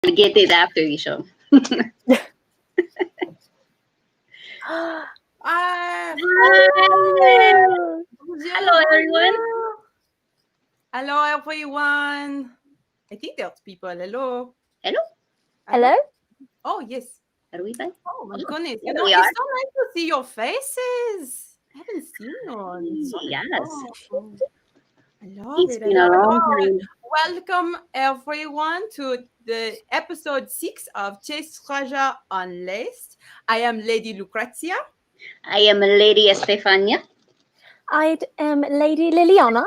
I'll get it after you show. Ah, Hello, bonjour, everyone. bonjour. Hello, everyone. I think there's people. Hello. Hello. Hello? Oh, yes. Are we back? Oh, my Oh, goodness. there You know, we it's are. so nice to see your faces. I haven't seen you in so Yes. long. I love It's it. I been a love it. long Oh, time. welcome, everyone, to the episode 6 of Chase Treasure Unlaced. I am Lady Lucretzia. I am Lady Estefaña. I am Lady Lilliana.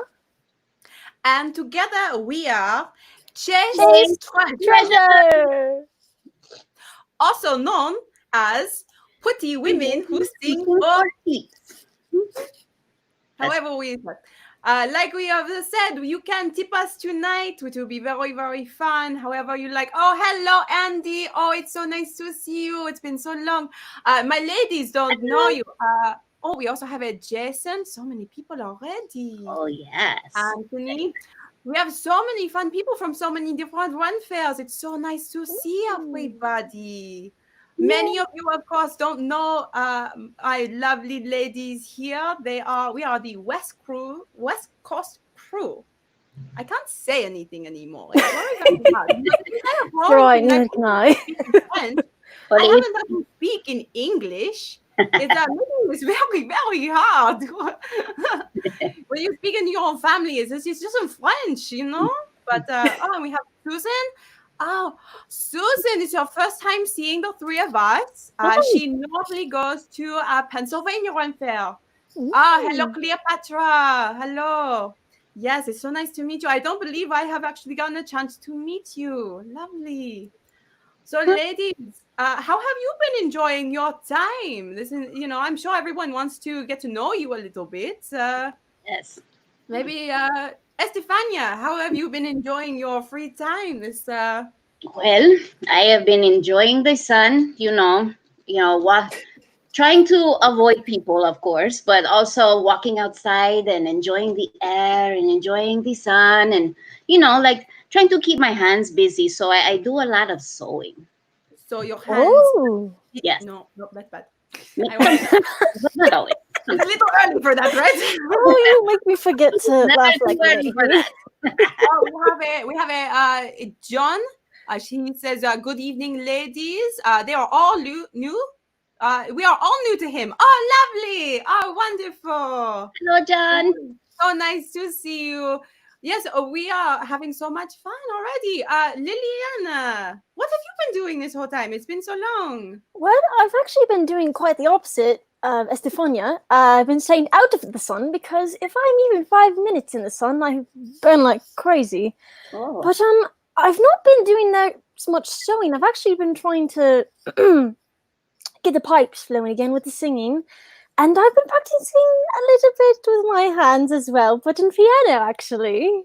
And together we are Chase Chase Treasure, Treasure! also known as Pretty Women Who Sing for Tips. However we like we have said, you can tip us tonight, which will be very, very fun. However you like. Oh, hello, Andy. Oh, it's so nice to see you. It's been so long. My ladies don't know you. Oh, we also have a Jason. So many people already. Oh, yes. Anthony. We have so many fun people from so many different run fairs. It's so nice to see everybody. Many of you, of course, don't know our lovely ladies here. We are the West Coast crew. I can't say anything anymore. It's very, very hard. You know, it's kind of wrong Right, thing, like, neither can I. speak in French. I Only haven't had to speak in English. It's very, very hard. When you speak in your own family, it's just in French, you know? But, we have Susan. Oh, Susan, it's your first time seeing the three of us. She normally goes to Pennsylvania Run Fair. Hello, Cleopatra. Hello. Yes, it's so nice to meet you. I don't believe I have actually gotten a chance to meet you. Lovely. So, ladies, how have you been enjoying your time? I'm sure everyone wants to get to know you a little bit. yes. Maybe, Estefania, how have you been enjoying your free time? Well, I have been enjoying the sun. What trying to avoid people, of course, but also walking outside and enjoying the air and enjoying the sun, and like trying to keep my hands busy. So I do a lot of sewing. So your hands. Oh! Yes. No, that's bad. Not I want not always. It's a little early for that, right? Oh, you make me forget to Never laugh too like early for that. that. Oh, we have a John. She says, "Good evening, ladies. They are all new. We are all new to him. Oh, lovely. Oh, wonderful. Hello, John. So nice to see you. Yes, we are having so much fun already. Liliana, what have you been doing this whole time? It's been so long. Well, I've actually been doing quite the opposite of Estefania. I've been staying out of the sun because if I'm even 5 minutes in the sun, I burn like crazy. Oh. But I've not been doing that much sewing. I've actually been trying to get the pipes flowing again with the singing. And I've been practicing a little bit with my hands as well, but in piano, actually.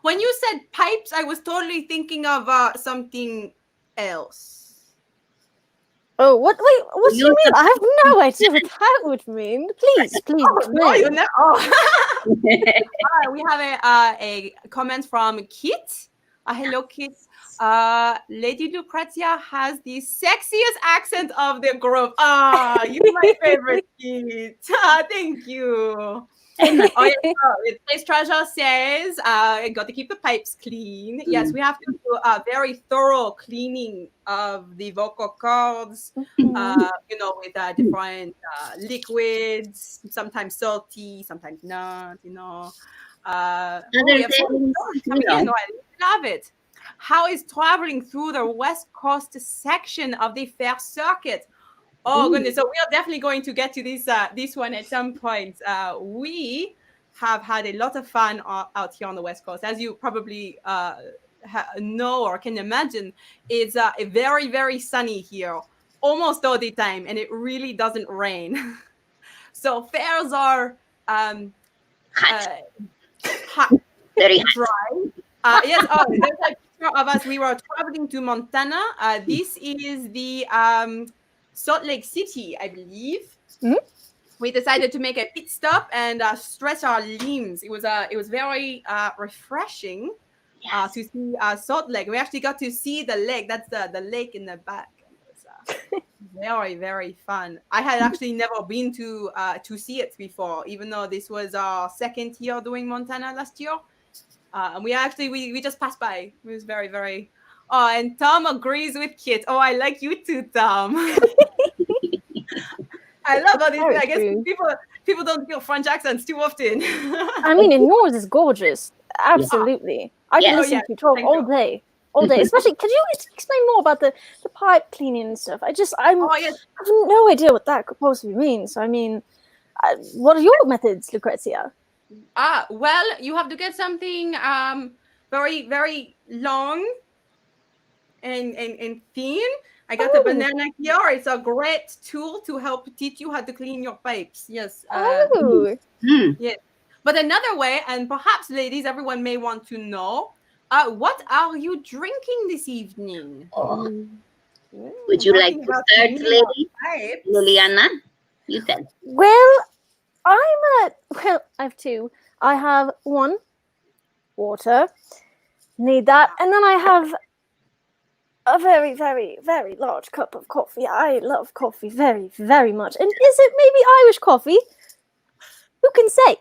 When you said pipes, I was totally thinking of something else. Oh, what? Wait, what do you mean? I have no idea what that would mean. Please explain. No, you know. We have a comment from Kit. Hello, Kit. Lady Lucretzia has the sexiest accent of the group. You're my favorite, Kit. Thank you. This treasure says, I got to keep the pipes clean. Yes, we have to do a very thorough cleaning of the vocal cords, with different liquids, sometimes salty, sometimes not, Other things, I love it. How is traveling through the West Coast section of the fair circuit? Oh, goodness. So we are definitely going to get to this one at some point. We have had a lot of fun out here on the West Coast. As you probably know or can imagine, it's very, very sunny here almost all the time, and it really doesn't rain. So fairs are hot. Very hot. Dry. Yes, there's a picture of us. We were traveling to Montana. This is the Salt Lake City, I believe. Mm-hmm. We decided to make a pit stop and stretch our limbs. It was very refreshing. to see Salt Lake. We actually got to see the lake. That's the lake in the back. It was very, very fun. I had actually never been to see it before, even though this was our second year doing Montana last year. And we just passed by. It was very, very. Oh, and Tom agrees with Kit. Oh, I like you too, Tom. I love all these. I guess people don't feel French accents too often. I mean, and yours is gorgeous. Absolutely. I can listen to you talk all day. All day. Especially, could you explain more about the pipe cleaning and stuff? I have no idea what that could possibly mean. So, I mean, what are your methods, Lucretzia? Well, you have to get something very, very long and thin. I got the banana here. It's a great tool to help teach you how to clean your pipes. Yes. Yes. But another way, and perhaps, ladies, everyone may want to know, what are you drinking this evening? Would you like to start, lady? Lilliana? You tell. Well, I have two. I have one, water. Need that. And then I have a very, very, very large cup of coffee. I love coffee very, very much. And is it maybe Irish coffee? Who can say?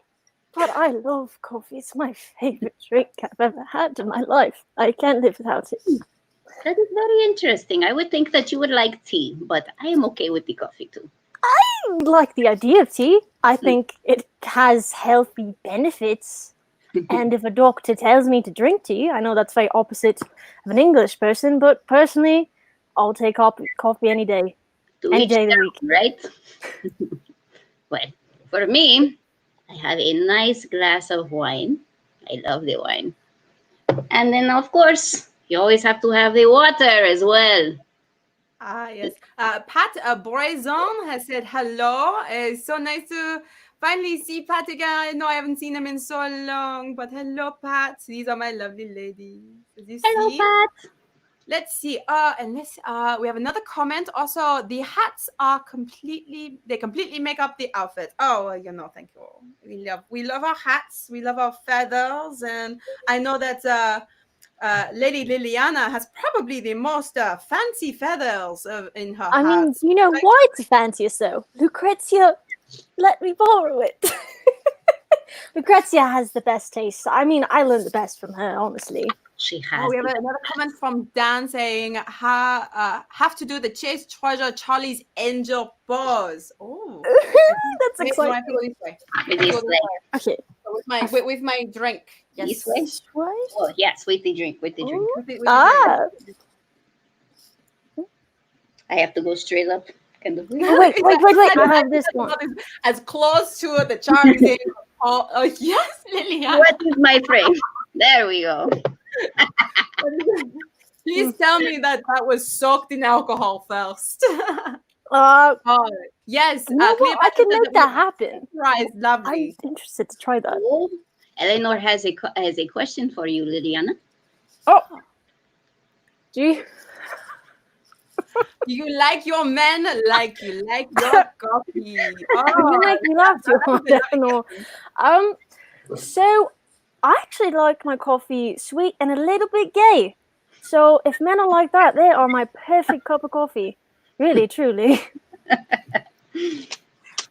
But I love coffee. It's my favorite drink I've ever had in my life. I can't live without it. That is very interesting. I would think that you would like tea, but I am okay with the coffee too. I like the idea of tea. I think it has healthy benefits. And if a doctor tells me to drink tea, I know that's very opposite of an English person, but personally, I'll take coffee any day. Any day of the week. Right? Well, for me, I have a nice glass of wine. I love the wine. And then, of course, you always have to have the water as well. Yes. Pat Boison has said hello. It's so nice to finally see Pat again. I know I haven't seen him in so long, but hello, Pat. These are my lovely ladies. Hello, Pat. Let's see. We have another comment. Also, the hats are completely make up the outfit. Oh, thank you. We love our hats. We love our feathers, and I know that Lady Lilliana has probably the most fancy feathers in her hat. I mean, you know why it's the fanciest though? Lucretzia let me borrow it. Lucretzia has the best taste. I mean, I learned the best from her, honestly. She has. We have another comment from Dan saying, have to do the Chase Treasure Charlie's Angel pose. Oh, that's exciting. Okay. With my drink. Yes. This way? Oh, yes, with the drink. With the drink. I have to go straight up. Kind of. Wait. I have this one. As close to the Charlie's Angel. Oh, yes, Lilliana. What is my frame? There we go. Please tell me that was soaked in alcohol first. Yes. I can make that happen. Right, lovely. I'm interested to try that. Oh, Eleanor has a question for you, Lilliana. Oh. Do you like your men like you like your coffee? So I actually like my coffee sweet and a little bit gay. So if men are like that, they are my perfect cup of coffee. Really, truly.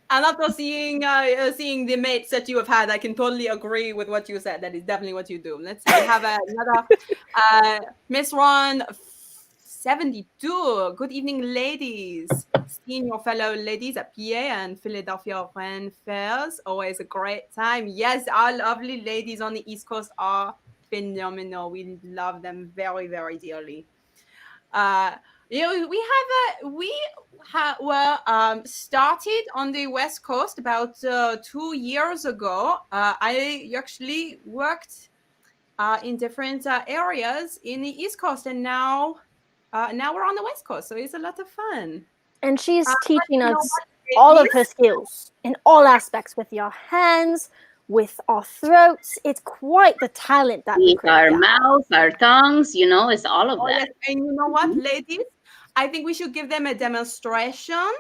And after seeing the mates that you have had, I can totally agree with what you said. That is definitely what you do. Let's see. We have another Miss Ron 72. Good evening, ladies. Seeing your fellow ladies at PA and Philadelphia Ren Fairs. Always a great time. Yes, our lovely ladies on the East Coast are phenomenal. We love them very, very dearly. We started on the West Coast about 2 years ago. I actually worked in different areas in the East Coast, and now we're on the West Coast, so it's a lot of fun. And she's teaching us all of her skills in all aspects, with your hands, with our throats. It's quite the talent that with our mouth, our tongues, it's all of that. Yes. And you know what, ladies? I think we should give them a demonstration.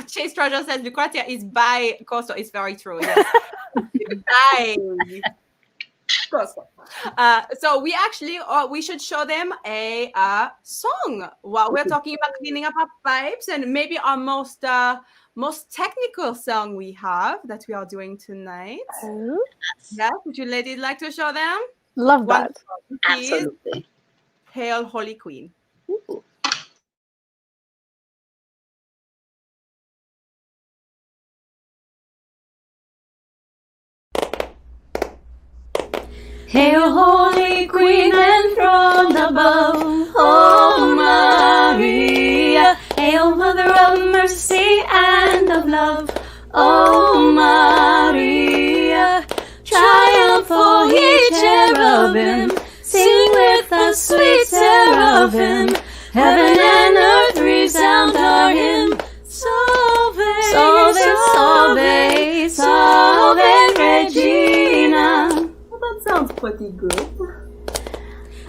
Chase Treasure says Lucretzia is bi-coastal. It's very true. Yes. Close one. So we actually, we should show them a song while we're talking about cleaning up our pipes, and maybe our most technical song we have that we are doing tonight. Oh, Yeah, would you ladies like to show them? love One that. song, please. Absolutely. Hail, Holy Queen. Ooh. Hail, Holy Queen enthroned above, O Maria. Hail, Mother of Mercy and of Love, O Maria. Triumph, O ye cherubim, sing with us, sweet seraphim. Heaven and earth resound our hymn. Salve, salve, salve, salve Regina. That sounds pretty good.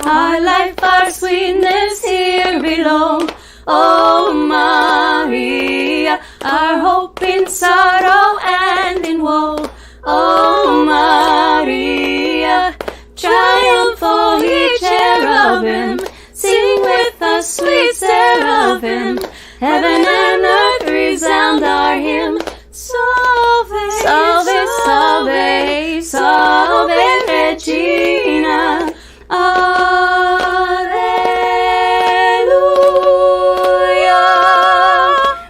Our life, our sweetness here below, O Maria. Our hope in sorrow and in woe, O Maria. Triumph, O ye cherubim, sing with us, sweet seraphim. Heaven and earth resound our hymn. Salve, salve, salve, salve Regina. Alleluia.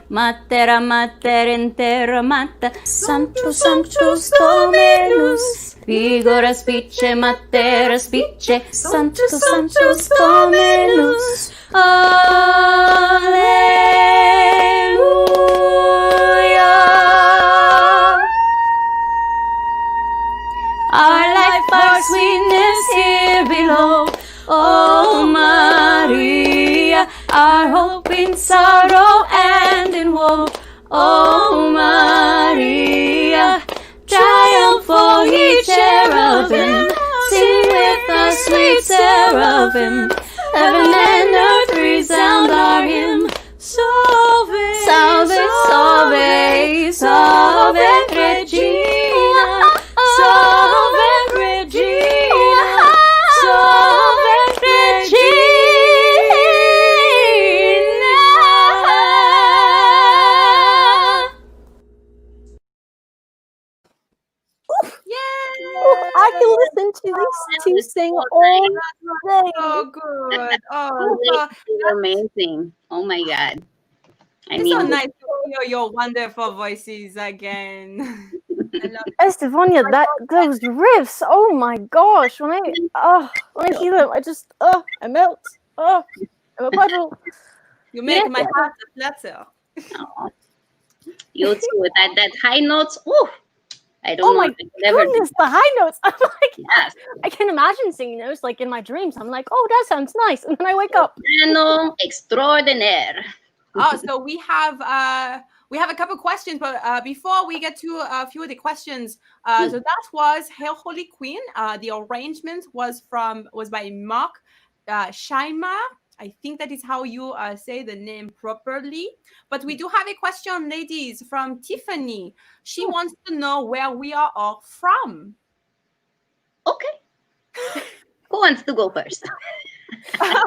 Mater, mater, entera mater, sanctus, sanctus Dominus. Vigora spice, mater spice, sanctus, sanctus Dominus. Alleluia. Our life, our sweetness here below, O Maria. Our hope in sorrow and in woe, O Maria. Triumph, O ye cherubim, sing with us, sweet seraphim. Heaven and earth resound our hymn. Salve, salve, salve, salve Regina. Salve Regina, salve Regina. I can listen to these two sing all day. So good. Oh, You're amazing. Oh my God. it's so nice to hear your wonderful voices again. I love it. Estefaña, those riffs, oh my gosh, when I hear them, I just I melt. I'm a puddle. You make my heart flutter. Aw. You too. That high notes. Ooh, I don't Oh know. my if I could ever do goodness, the high notes. I'm like, Yes. I can imagine singing those like in my dreams. I'm like, oh, that sounds nice. And then I wake up. Piano extraordinaire. Oh, so we have a couple questions, but before we get to a few of the questions, so that was Hail Holy Queen. The arrangement was by Mark Scheinmar. I think that is how you say the name properly. But we do have a question, ladies, from Tiffany. She wants to know where we are all from. Okay. Who wants to go first? Well,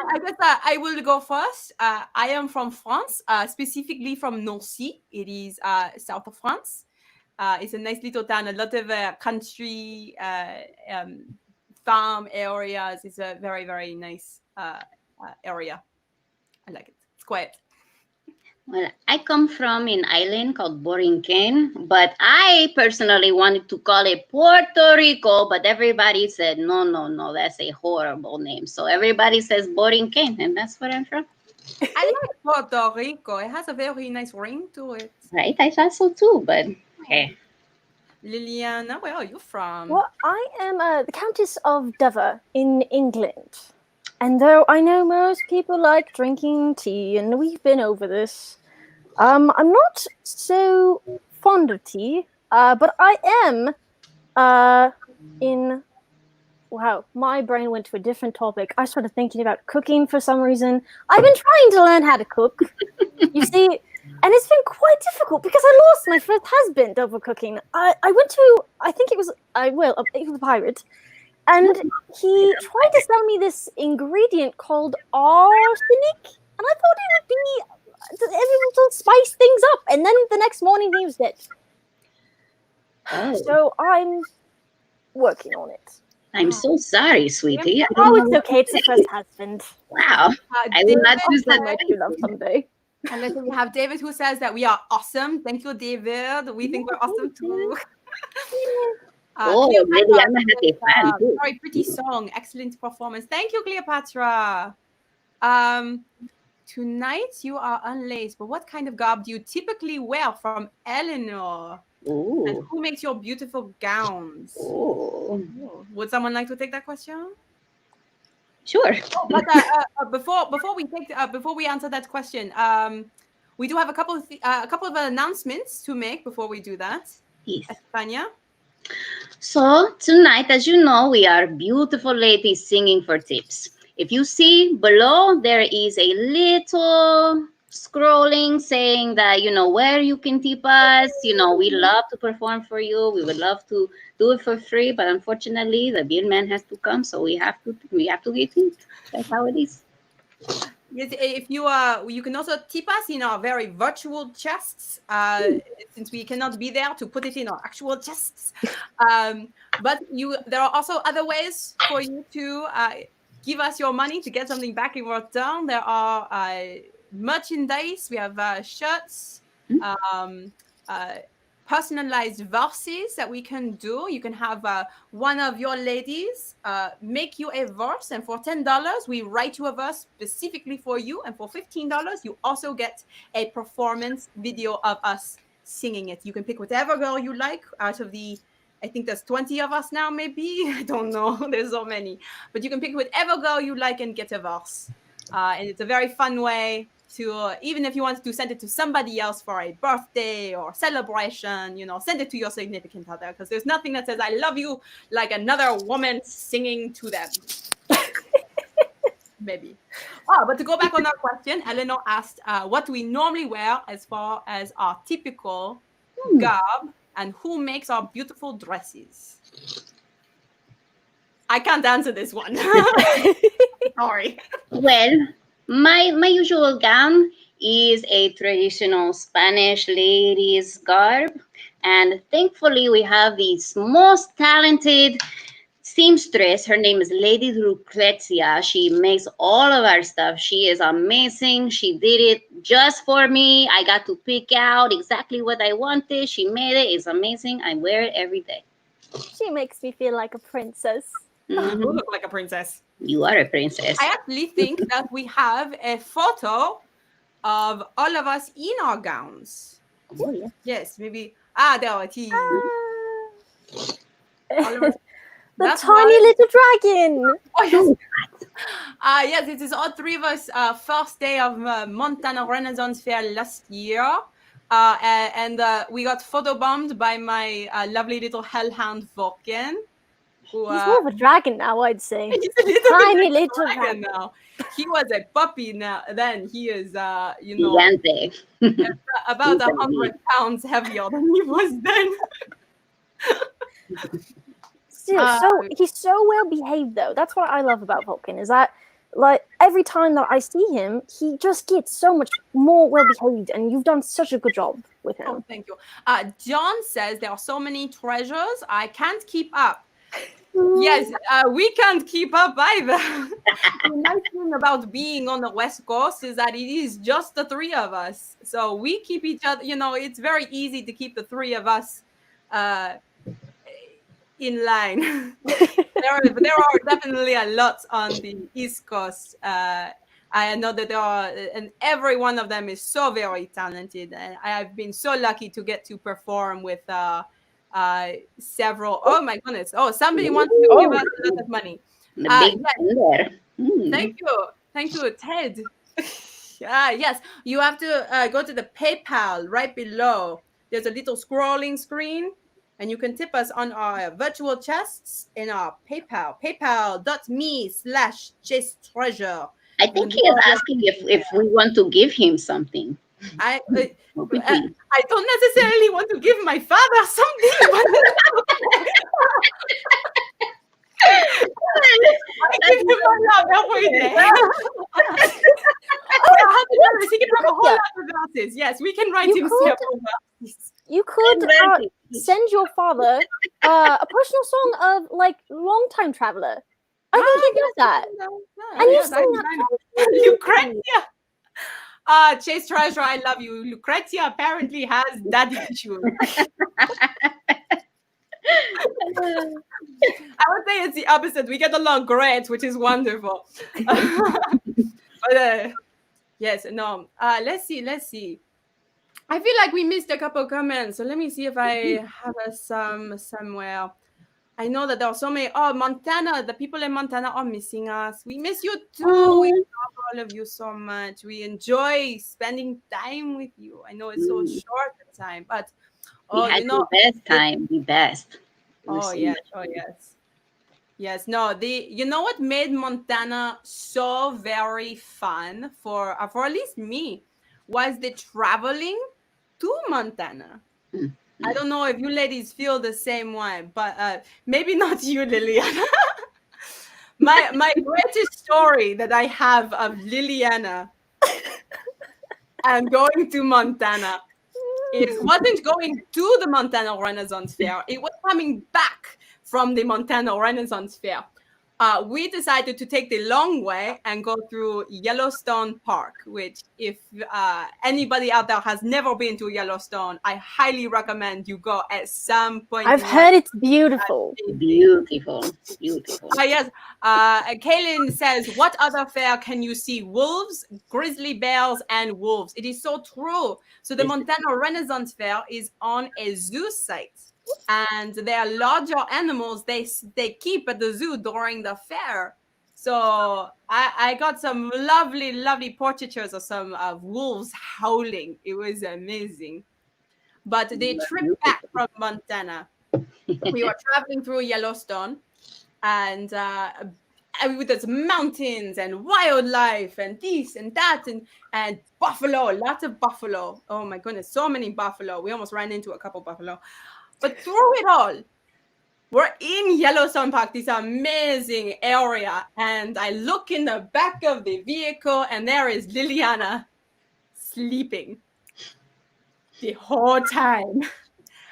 I guess I will go first. I am from France, specifically from Nancy. It is south of France. It's a nice little town, a lot of country farm areas. It's a very, very nice area. I like it. It's quiet. Well, I come from an island called Borinquen, but I personally wanted to call it Puerto Rico, but everybody said, no, that's a horrible name. So everybody says Borinquen, and that's where I'm from. I like Puerto Rico. It has a very nice ring to it. Right? I thought so too, but okay. Lilliana, where are you from? Well, I am the Countess of Dover in England. And though I know most people like drinking tea, and we've been over this, I'm not so fond of tea, but I am wow, my brain went to a different topic. I started thinking about cooking for some reason. I've been trying to learn how to cook. You see, And it's been quite difficult because I lost my first husband over cooking. I went to, I think it was, it was a pirate, and he tried to sell me this ingredient called arsenic, and I thought it would be able to spice things up, and then the next morning he was dead. Oh. So I'm working on it. I'm so sorry, sweetie. Oh, it's okay. It's the first husband. Wow. I will not use that. My true love someday. And then we have David who says that we are awesome. Thank you, David. We think we're awesome too. Lilliana has a fan too. Very pretty song. Excellent performance. Thank you, Cleopatra. Tonight you are unlaced, but what kind of garb do you typically wear? From Eleanor. Ooh. And who makes your beautiful gowns? Ooh. Would someone like to take that question? Sure. But before we answer that question, we do have a couple of announcements to make before we do that. Yes. Estefaña? So tonight, as you know, we are beautiful ladies singing for tips. If you see below, there is a little scrolling saying that, where you can tip us. We love to perform for you. We would love to do it for free, but unfortunately the bill man has to come, so we have to get tipped. That's how it is. Yes, if you can also tip us in our very virtual chests, since we cannot be there to put it in our actual chests. But there are also other ways for you to give us your money to get something back in return. There are merchandise. We have shirts, personalized verses that we can do. You can have one of your ladies make you a verse, and for $10 we write you a verse specifically for you, and for $15 you also get a performance video of us singing it. You can pick whatever girl you like out of the, I think there's 20 of us now, maybe. I don't know. There's so many. But you can pick whatever girl you like and get a verse. And it's a very fun way to, even if you want to send it to somebody else for a birthday or celebration, send it to your significant other, because there's nothing that says I love you like another woman singing to them. Maybe. But to go back on our question, Eleanor asked what we normally wear as far as our typical garb, and who makes our beautiful dresses. I can't answer this one. Sorry. Well, my usual gown is a traditional Spanish ladies garb, and thankfully we have this most talented seamstress. Her name is Ladies Lucretzia. She makes all of our stuff. She is amazing. She did it just for me. I got to pick out exactly what I wanted. She made it. It's amazing. I wear it every day. She makes me feel like a princess. Mm-hmm. You look like a princess. You are a princess. I actually think that we have a photo of all of us in our gowns. Oh, yeah. Yes, maybe. There it is. All of us. The That's tiny little dragon. Oh, yes. Yes, it is all three of us first day of Montana Renaissance Fair last year. And we got photobombed by my lovely little hellhound Vulcan. Who, He's more of a dragon now, I'd say. He's a little Tiny bit little dragon now. He was a puppy now. Then he is, Gigante. about 100 pounds heavier than he was then. Still, so he's so well behaved though. That's what I love about Vulcan, is that like every time that I see him, he just gets so much more well behaved, and you've done such a good job with him. Oh, thank you. John says there are so many treasures, I can't keep up. Yes, we can't keep up either. The nice thing about being on the West Coast is that it is just the three of us. So we keep each other, it's very easy to keep the three of us in line. there are definitely a lot on the East Coast. I know that there are, and every one of them is so very talented. And I have been so lucky to get to perform with several. Oh my goodness! Oh, somebody wants to give us a lot of money. The big there. Thank you, Ted. Yes, you have to go to the PayPal right below. There's a little scrolling screen, and you can tip us on our virtual chests in our PayPal. PayPal.me/ChaseTreasure. I think he is asking if we want to give him something. I What would be? I don't necessarily want to give my father something, but I give him my love every day. $100, he can have a whole lot of glasses. Yes, we can write You him could- several glasses. You could Invented. send your father a personal song of like long time traveler. I think he'd love that. And you sing that Lucretzia. Chase Treasure, I love you. Lucretzia apparently has daddy issues. I would say it's the opposite. We get along great, which is wonderful. But yes, no. Let's see. I feel like we missed a couple comments, so let me see if I have some somewhere. I know that there are so many. Oh, Montana! The people in Montana are missing us. We miss you too. We love all of you so much. We enjoy spending time with you. I know it's so short a time, but We had the best time. The best. Oh yes, yes. No, you know what made Montana so very fun for at least me was the traveling to Montana. I don't know if you ladies feel the same way, but maybe not you, Lilliana. my greatest story that I have of Lilliana and going to Montana wasn't going to the Montana Renaissance Fair. It was coming back from the Montana Renaissance Fair. We decided to take the long way and go through Yellowstone Park, which if anybody out there has never been to Yellowstone, I highly recommend you go at some point. I've heard it's beautiful. Beautiful. Yes. Kaylin says, what other fair can you see? Wolves, grizzly bears, and wolves. It is so true. So the Montana Renaissance Fair is on a zoo site. And they are larger animals they keep at the zoo during the fair. So I got some lovely portraitures of some wolves howling. It was amazing. But the trip back from Montana, we were traveling through Yellowstone, and with those mountains and wildlife and this and that and buffalo, lots of buffalo. Oh my goodness, so many buffalo. We almost ran into a couple buffalo. But through it all, we're in Yellowstone Park, this amazing area. And I look in the back of the vehicle, and there is Lilliana sleeping the whole time.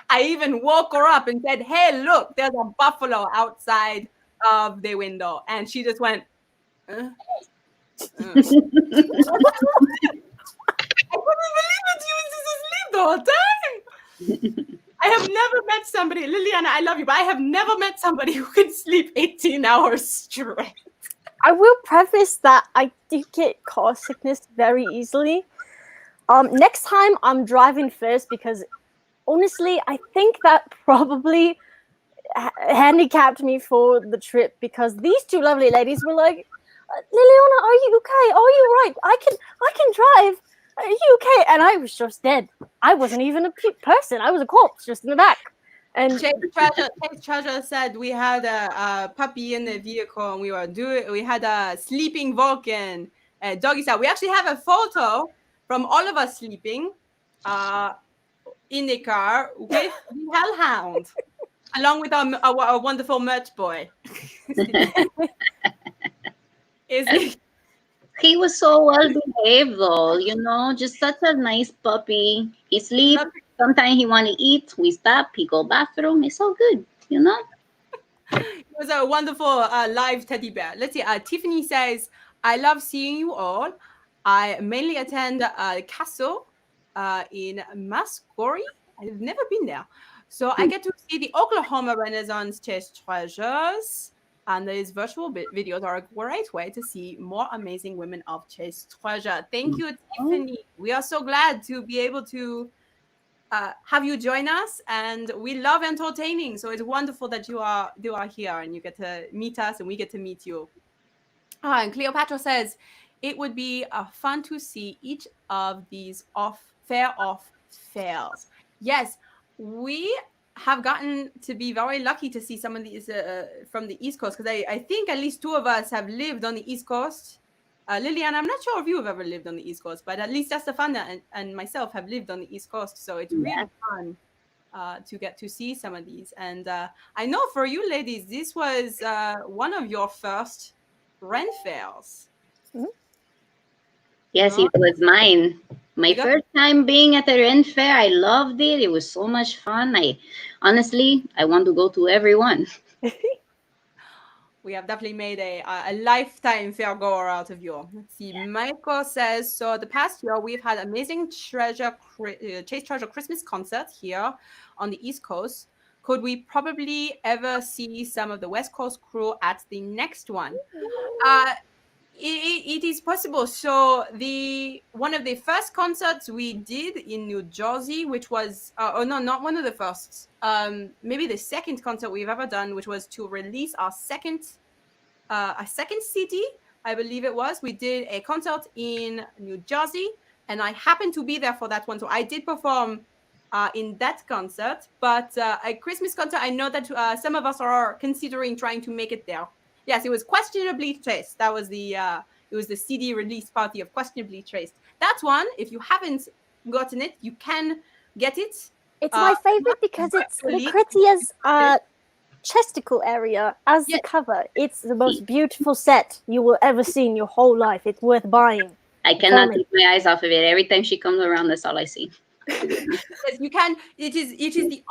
I even woke her up and said, hey, look, there's a buffalo outside of the window. And she just went, I couldn't believe it. She was just asleep the whole time. I have never met somebody, Lilliana, I love you, but I have never met somebody who can sleep 18 hours straight. I will preface that I do get car sickness very easily. Next time I'm driving first because honestly, I think that probably handicapped me for the trip because these two lovely ladies were like, Lilliana, are you okay? Are you right? I can drive. Are you okay? And I was just dead. I wasn't even a person. I was a corpse just in the back. And Chase Treasure said we had a puppy in the vehicle and we had a sleeping Vulcan doggy style. We actually have a photo from all of us sleeping in the car with the hellhound, along with our wonderful merch boy. He was so well behaved though, just such a nice puppy. He sleeps. Sometimes he want to eat. We stop. He go bathroom. It's all good, It was a wonderful live teddy bear. Let's see. Tiffany says, I love seeing you all. I mainly attend castle in Mascori. I've never been there. So I get to see the Oklahoma Renaissance Chase Treasures. And these virtual videos are a great way to see more amazing women of Chase Treasure. Thank you, Tiffany. We are so glad to be able to have you join us, and we love entertaining. So it's wonderful that you are here and you get to meet us, and we get to meet you. And Cleopatra says it would be fun to see each of these fairs. Yes, we have gotten to be very lucky to see some of these from the East Coast, because I think at least two of us have lived on the East Coast Lilliana, I'm not sure if you've ever lived on the East Coast, but at least Estefaña and myself have lived on the East Coast, so it's really fun to get to see some of these. And I know for you ladies, this was one of your first Ren fairs. Yes, it was mine. My first time being at the Ren Fair. I loved it. It was so much fun. Honestly, I want to go to every one. We have definitely made a lifetime fair goer out of you. Let's see. Michael says, so the past year we've had amazing Chase Treasure Christmas concert here on the East Coast. Could we probably ever see some of the West Coast crew at the next one? It is possible. So one of the first concerts we did in New Jersey, which was not one of the first, maybe the second concert we've ever done, which was to release our second CD, I believe it was. We did a concert in New Jersey, and I happened to be there for that one, so I did perform in that concert. But a Christmas concert, I know that some of us are considering trying to make it there. Yes, it was Questionably Traced. That was it was the CD release party of Questionably Traced. That's one. If you haven't gotten it, you can get it. It's my favorite because it's Lucretzia's chesticle area as the cover. It's the most beautiful set you will ever see in your whole life. It's worth buying. I cannot take my eyes off of it. Every time she comes around, that's all I see. Yes, you can. It is the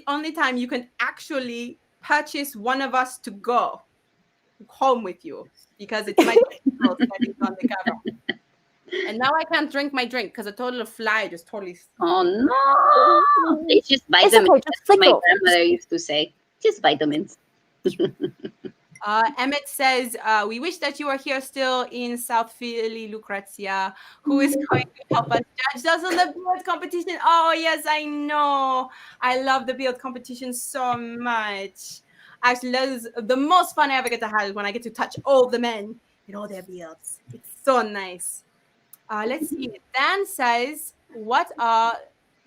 only time you can actually purchase one of us to go home with you, because it's my that is on the cover. And now I can't drink my drink because a total fly just totally. Oh no! It's just vitamins. Okay, That's what my grandmother used to say. Just vitamins. Emmett says, we wish that you were here still in South Philly, Lucretzia. Who is going to help us judge us on the beard competition? Oh, yes, I know. I love the beard competition so much. Actually, that is the most fun I ever get to have, when I get to touch all the men in all their beards. It's so nice. Let's see. Dan says, what are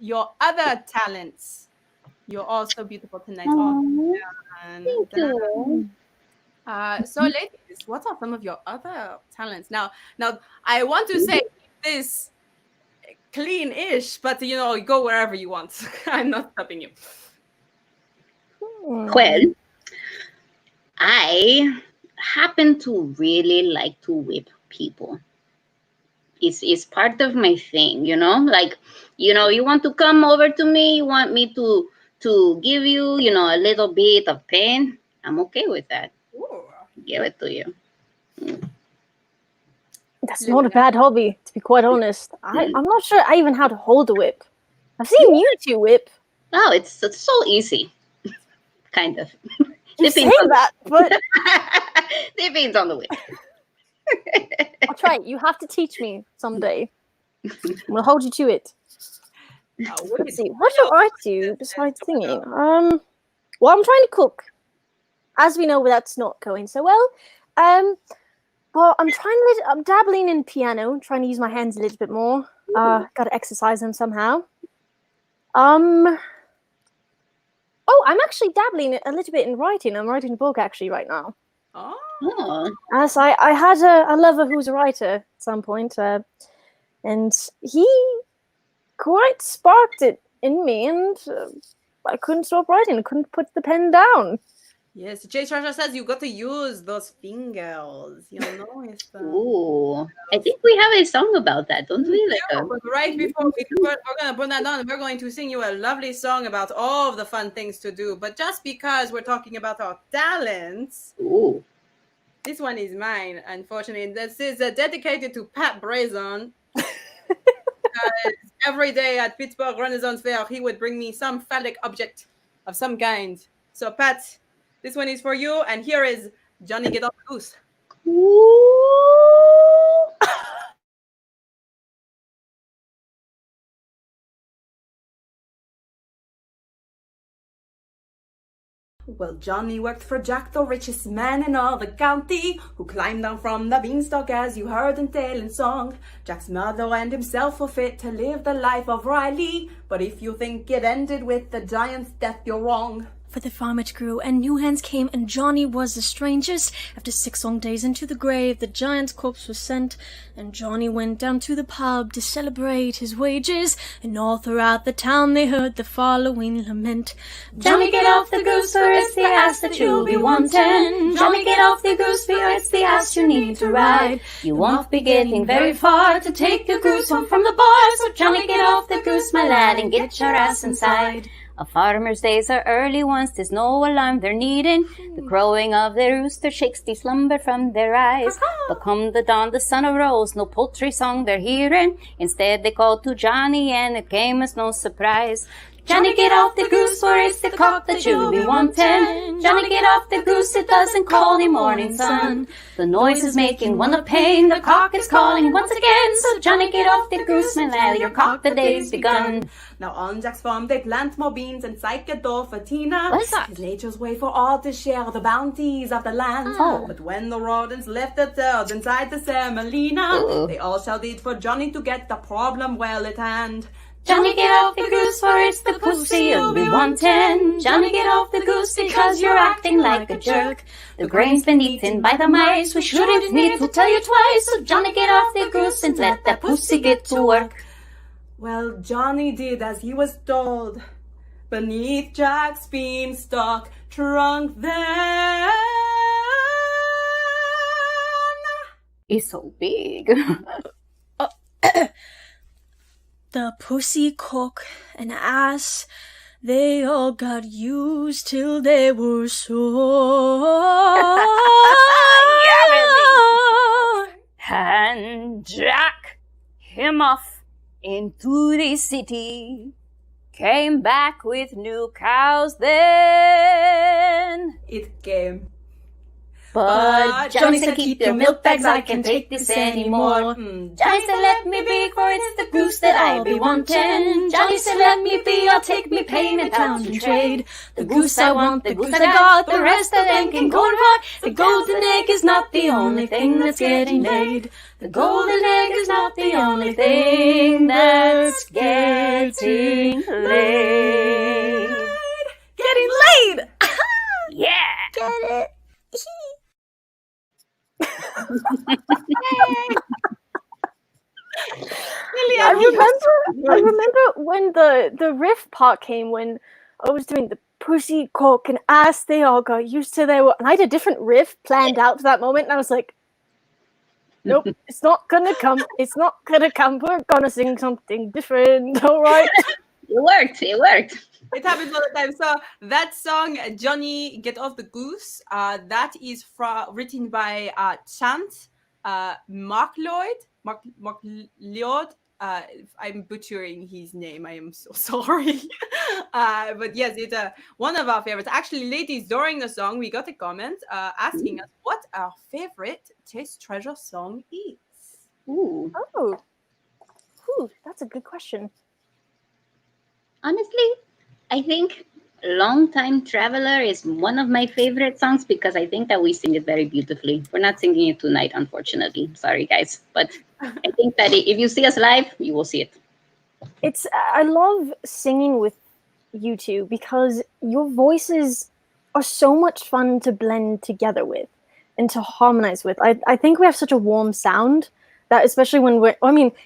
your other talents? You're all so beautiful tonight. Thank you. So ladies, what are some of your other talents? Now I want to say this clean-ish, but go wherever you want. I'm not stopping you. Well, I happen to really like to whip people. It's part of my thing, like, you want to come over to me, you want me to give you, a little bit of pain. I'm okay with that. Ooh. Give it to you. That's not a bad hobby, to be quite honest. I'm not sure I even how to hold a whip. I've seen you two whip. Oh, it's so easy. Kind of. You say that, but depends on the whip. I'll try it. You have to teach me someday. We'll hold you to it. Let's see. What do I do besides singing? Well, I'm trying to cook. As we know, that's not going so well. But I'm dabbling in piano, trying to use my hands a little bit more. Got to exercise them somehow. Oh, I'm actually dabbling a little bit in writing. I'm writing a book actually right now. Oh. As I had a lover who was a writer at some point, and he quite sparked it in me, and I couldn't stop writing. I couldn't put the pen down. Yes, Jay Treasure says you got to use those fingers. Ooh, I think we have a song about that, don't we? Right before we're gonna put that on, we're going to sing you a lovely song about all of the fun things to do. But just because we're talking about our talents, ooh, this one is mine. Unfortunately, this is dedicated to Pat Brazon. Every day at Pittsburgh Renaissance Fair, he would bring me some phallic object of some kind. So, Pat, this one is for you, and here is Johnny Get Off the Goose. Well, Johnny worked for Jack, the richest man in all the county, who climbed down from the beanstalk as you heard in tale and song. Jack's mother and himself were fit to live the life of Riley, but if you think it ended with the giant's death, you're wrong. For the farm it grew, and new hands came, and Johnny was the strangest. After 6 long days into the grave, the giant's corpse was sent, and Johnny went down to the pub to celebrate his wages. And all throughout the town they heard the following lament. Johnny, get off the goose, for it's the ass that you'll be wanting. Johnny, get off the goose, for it's the ass you need to ride. You won't be getting very far to take the goose home from the bar. So Johnny, get off the goose, my lad, and get your ass inside. A farmer's days are early ones, 'tis no alarm they're needing. The crowing of their rooster shakes the slumber from their eyes. But come the dawn, the sun arose, no poultry song they're hearing. Instead they called to Johnny, and it came as no surprise. Johnny, get off the goose, for it's the cock that you'll be wanting. Johnny, get off the goose, it doesn't call the morning sun. The noise is making one of pain, the cock is calling once again. So Johnny, get off the goose, my lad, your cock the day's begun. Now on Jack's farm they plant more beans and psych a door for Tina. What's that? It's nature's way for all to share the bounties of the land. Oh. But when the rodents left the third inside the semolina, they all shouted for Johnny to get the problem well at hand. Johnny, get off the goose, for it's the pussy you'll be wanting. Johnny, get off the goose, because you're acting like a jerk. The grain's been eaten by the mice, we shouldn't need to tell you twice. So Johnny, get off the goose and let that pussy get to work. Well, Johnny did as he was told. Beneath Jack's beanstalk, trunk then. He's so big. The pussy, cock, and ass, they all got used till they were sore. And Jack him off into the city, came back with new cows then. It came. But Johnny said, keep your milk bags, I can't take this anymore. Johnny said, let me be, for it's the goose that I be wanting. Johnny said, let me be, I'll take me payment pound and trade. The goose I want, the goose I got, the rest of them can go to pot. The golden egg is not the only thing that's getting laid. The golden egg is not the only thing that's getting laid. Getting laid! Yeah! Get it? I remember when the riff part came, when I was doing the pussy, cock, and ass, they all got used to their, and I had a different riff planned out for that moment, and I was like, nope, it's not gonna come. It's not gonna come. We're gonna sing something different. All right. It worked. It happens all the time. So that song, Johnny, Get Off the Goose, that is written by Chant, McLeod. I'm butchering his name. I am so sorry. But yes, it's one of our favorites. Actually, ladies, during the song, we got a comment asking us what our favorite Chase Treasure song is. Ooh. Oh. Ooh, that's a good question. Honestly, I think Long Time Traveler is one of my favorite songs because I think that we sing it very beautifully. We're not singing it tonight, unfortunately. Sorry, guys. But I think that if you see us live, you will see it. I love singing with you two because your voices are so much fun to blend together with and to harmonize with. I think we have such a warm sound that, especially when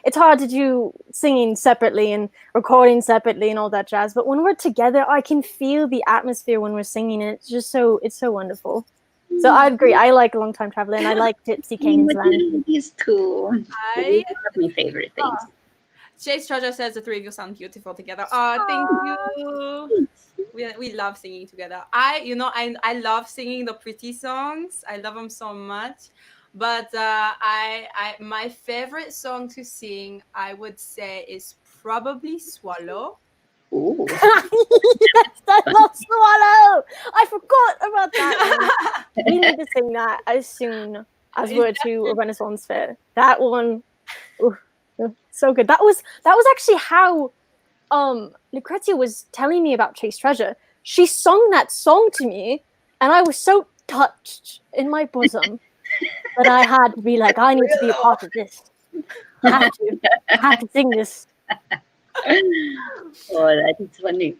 it's hard to do singing separately and recording separately and all that jazz, but when we're together, I can feel the atmosphere when we're singing, and it's so wonderful. So I agree. I like Long Time Traveler, and I like Tipsy Kane's Land. These two. These are my favorite things. Chase Treasure says the three of you sound beautiful together. Oh, thank you. We love singing together. I love singing the pretty songs. I love them so much. But my favorite song to sing, I would say, is probably Swallow. Ooh. Yes, I love Swallow. I forgot about that one. We need to sing that as soon as we're to a Renaissance fair. That one, so good. That was actually how Lucretzia was telling me about Chase Treasure. She sung that song to me, and I was so touched in my bosom that I had to be like, I need to be a part of this. I have to sing this. Oh, that is funny.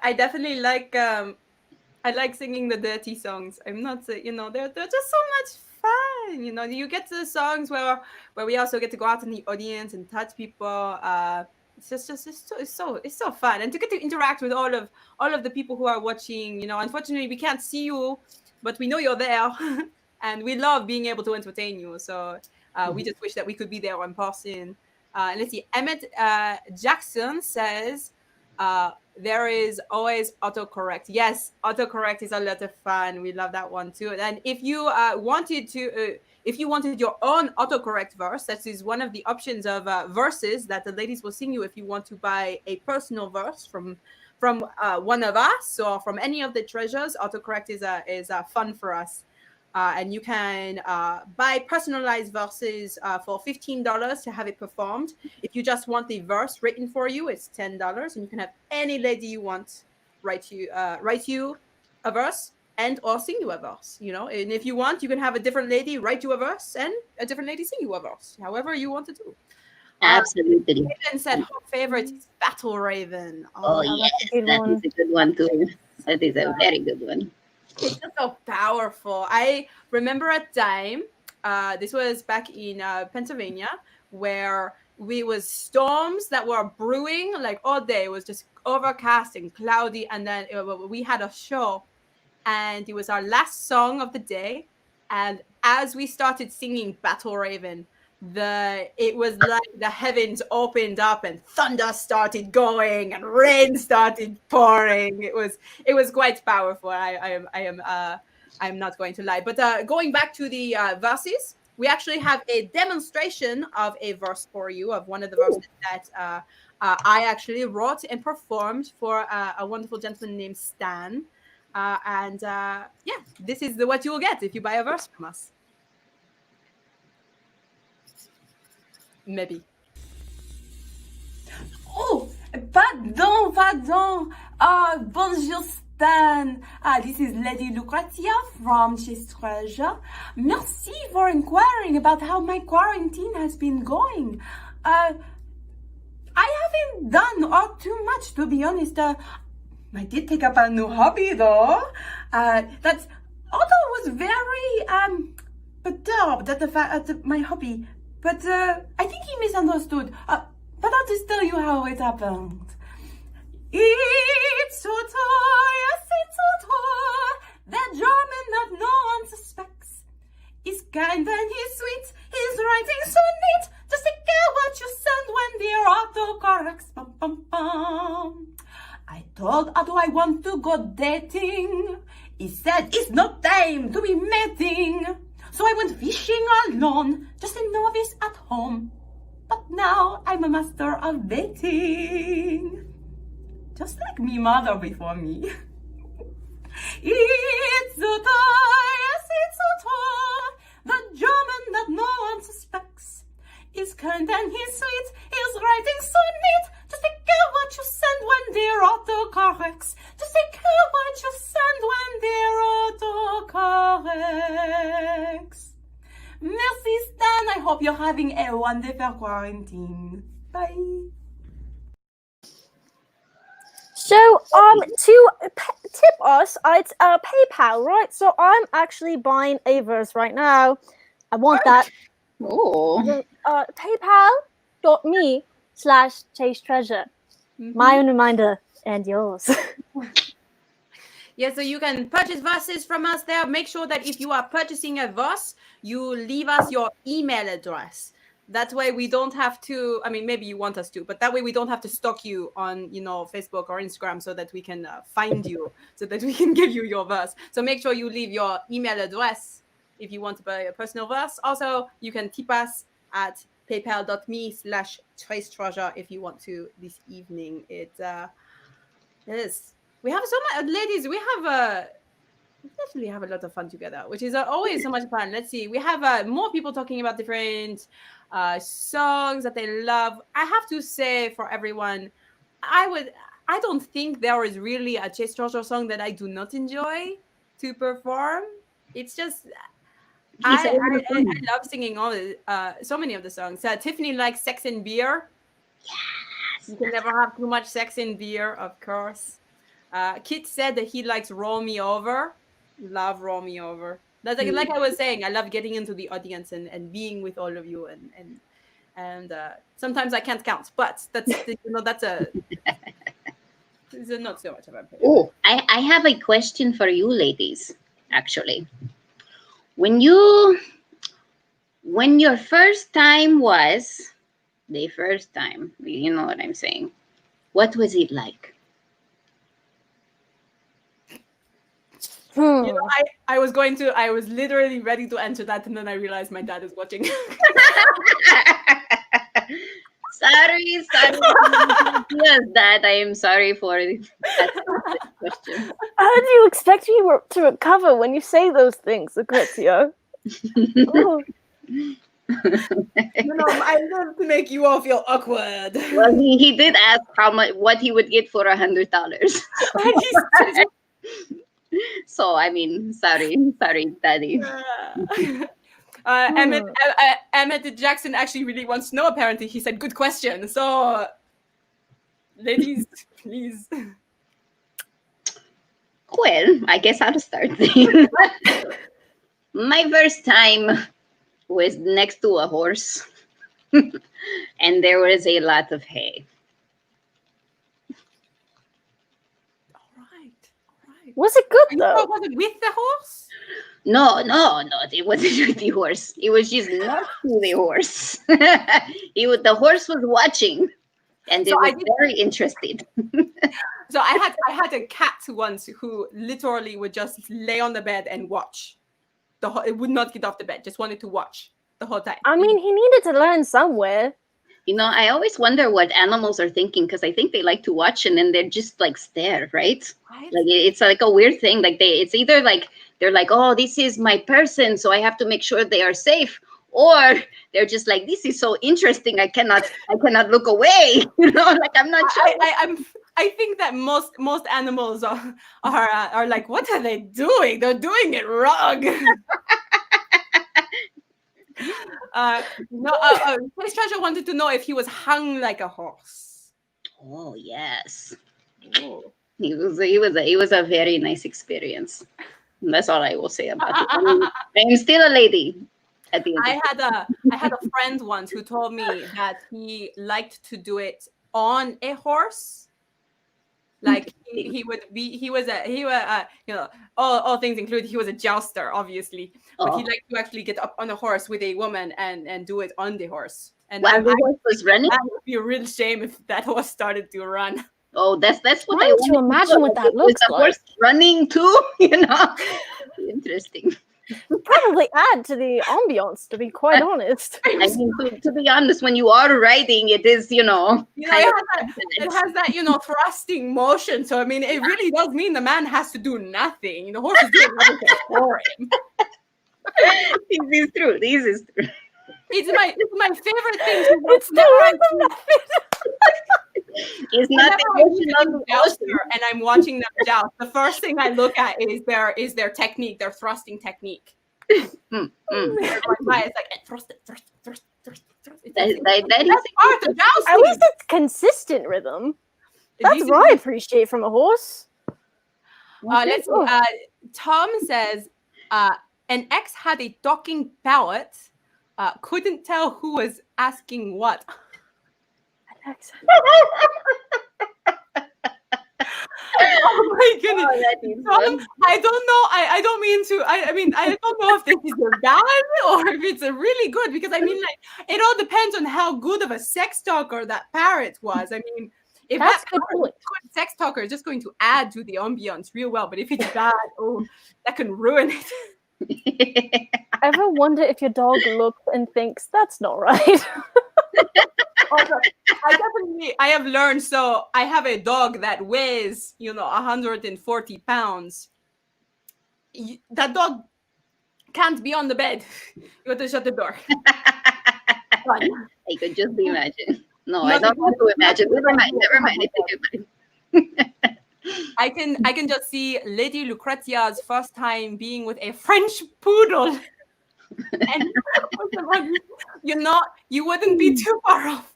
I definitely like I like singing the dirty songs. I'm not, they're just so much fun. You get to the songs where we also get to go out in the audience and touch people. It's so fun, and to get to interact with all of the people who are watching. Unfortunately, we can't see you, but we know you're there, and we love being able to entertain you. So we just wish that we could be there in person. And let's see, Emmett Jackson says. There is always autocorrect. Yes, autocorrect is a lot of fun. We love that one too. And if you wanted your own autocorrect verse, that is one of the options of verses that the ladies will sing you. If you want to buy a personal verse from one of us or from any of the treasures, autocorrect is fun for us. And you can buy personalized verses for $15 to have it performed. If you just want the verse written for you, it's $10, and you can have any lady you want write you a verse and or sing you a verse. And if you want, you can have a different lady write you a verse and a different lady sing you a verse, however you want to do. Absolutely. Raven said her favorite is Battle Raven. Oh yes, that is a good one too. That is a very good one. It's just so powerful. I remember a time, this was back in Pennsylvania, where we was storms that were brewing like all day. It was just overcast and cloudy. And then we had a show, and it was our last song of the day. And as we started singing Battle Raven, it was like the heavens opened up and thunder started going and rain started pouring. It was quite powerful. I am not going to lie. But going back to the verses, we actually have a demonstration of a verse for you, of one of the verses that I actually wrote and performed for a wonderful gentleman named Stan. This is what you will get if you buy a verse from us. Maybe. Oh, pardon. Bonjour, Stan. This is Lady Lucretzia from Chase Treasure. Merci for inquiring about how my quarantine has been going. I haven't done all too much, to be honest. I did take up a new hobby, though. That although was very perturbed at my hobby. But I think he misunderstood. But I'll just tell you how it happened. It's so tall, yes, it's so tall. That German that no one suspects. He's kind and he's sweet. His writing so neat. Just take care what you send when the autocorrects. Bum, bum, bum. I told Otto I want to go dating. He said it's not time to be mating. So I went fishing alone, just a novice at home. But now I'm a master of baiting. Just like me mother before me. It's so tall, yes, it's so tall. The German that no one suspects. He's kind and he's sweet, his writing so neat. Just take care what you send when they're autocorrects. Just take care what you send when they're autocorrects. Merci, Stan. I hope you're having a wonderful quarantine. Bye. So, to tip us, it's PayPal, right? So I'm actually buying a verse right now. I want that. Oh. PayPal.me/Chase Treasure. My own reminder and yours. Yeah, so you can purchase verses from us there. Make sure that if you are purchasing a verse, you leave us your email address. That way we don't have to, maybe you want us to, but that way we don't have to stalk you on, Facebook or Instagram so that we can find you, so that we can give you your verse. So make sure you leave your email address if you want to buy a personal verse. Also, you can tip us at paypal.me/Chase Treasure if you want to this evening. It is. We have so much, ladies. We definitely have a lot of fun together, which is always so much fun. Let's see. We have more people talking about different songs that they love. I have to say, for everyone, I don't think there is really a Chase Treasure song that I do not enjoy to perform. It's just I love singing so many of the songs. Tiffany likes Sex and Beer. You can never have too much sex in beer, of course. Kit said that he likes roll me over. Love roll me over. That's like I was saying, I love getting into the audience and being with all of you and sometimes I can't count, but that's that's a not so much of a pain. Oh, I have a question for you ladies, actually. When your first time was the first time, you know what I'm saying, what was it like? You know, I was literally ready to answer that, and then I realized my dad is watching. Sorry. Yes, Dad, I am sorry for that question. How do you expect me to recover when you say those things, Lucretzia? Oh. I love to make you all feel awkward. Well, he did ask what he would get for $100. So I mean, sorry, Daddy. Emmett Jackson actually really wants to know. Apparently, he said, "Good question." So, ladies, please. Well, I guess I'll start then. My first time was next to a horse, and there was a lot of hay. All right. Was it good though? Was it with the horse? No, it wasn't with the horse. It was just next to the horse. The horse was watching, and it was very interested. So I had a cat once who literally would just lay on the bed and watch. It would not get off the bed, just wanted to watch the whole time. I mean, he needed to learn somewhere. You know, I always wonder what animals are thinking, because I think they like to watch and then they're just like stare, right? Like it's like a weird thing. Like it's either like they're like, oh, this is my person, so I have to make sure they are safe, or they're just like, this is so interesting, I cannot look away. You know, like I'm not sure. I think that most animals are like, what are they doing? They're doing it wrong. Space Treasure wanted to know if he was hung like a horse. Oh yes. Oh. It was a very nice experience. And that's all I will say about it. I am still a lady at the end. I had a friend once who told me that he liked to do it on a horse. Like he was all things included, he was a jouster, obviously, but he liked to actually get up on a horse with a woman and do it on the horse. And while the horse was running, that would be a real shame if that horse started to run. Oh, that's what I want to imagine what that looks like. Horse running too, you know. Interesting. Probably add to the ambiance, to be quite honest. I mean, to be honest, when you are riding, it is, it has that, thrusting motion. So I mean, it really does mean the man has to do nothing. The horse is doing everything for him. This is true. It's my favorite thing to watch. It's still nothing. It's not the jouster, and I'm watching them joust. The first thing I look at is their technique, their thrusting technique. It's like thrust. That's part of jousting. At least it's consistent rhythm. That's what I appreciate from a horse. Let's see. Tom says, an ex had a talking parrot. Couldn't tell who was asking what. Oh my goodness! I don't know. I don't mean to. I mean, I don't know if this is bad or if it's a really good, because I mean, like, it all depends on how good of a sex talker that parrot was. I mean, if that's that good sex talker is just going to add to the ambiance real well, but if it's bad, that can ruin it. Ever wonder if your dog looks and thinks that's not right? Also, I have learned. So I have a dog that weighs, 140 pounds. That dog can't be on the bed. You have to shut the door. I could just imagine. No, I don't want to imagine. Never mind. I can just see Lady Lucretzia's first time being with a French poodle. And you wouldn't be too far off.